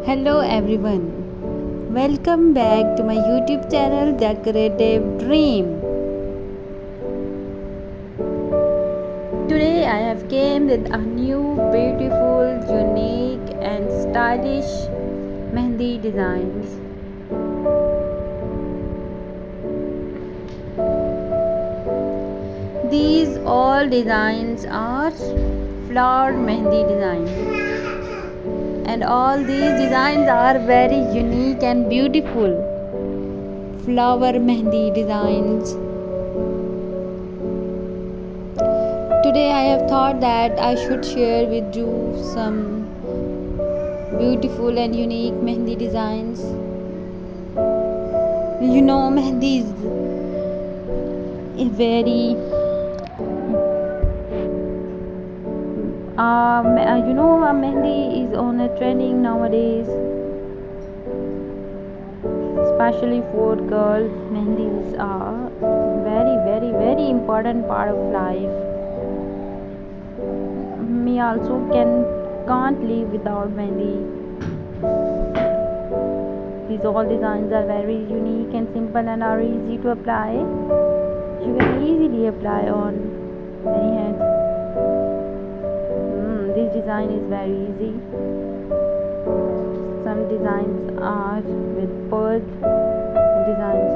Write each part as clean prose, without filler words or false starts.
Hello everyone. Welcome back to my YouTube channel Decorative Dream. Today I have came with a new beautiful, unique and stylish Mehndi designs. These all designs are flower Mehndi designs. And all these designs are very unique and beautiful flower mehndi designs. Today I have thought that I should share with you some beautiful and unique mehndi designs. Mehndi is a very mehndi is on a trending nowadays, especially for girls. Mehendis are very important part of life. Me also can't live without mehndi. These all designs are very unique and simple and are easy to apply. You can easily apply on many hands. This design is very easy. Some designs are with pearl designs.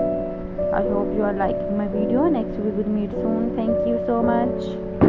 I hope you are liking my video. Next we will meet soon. Thank you so much.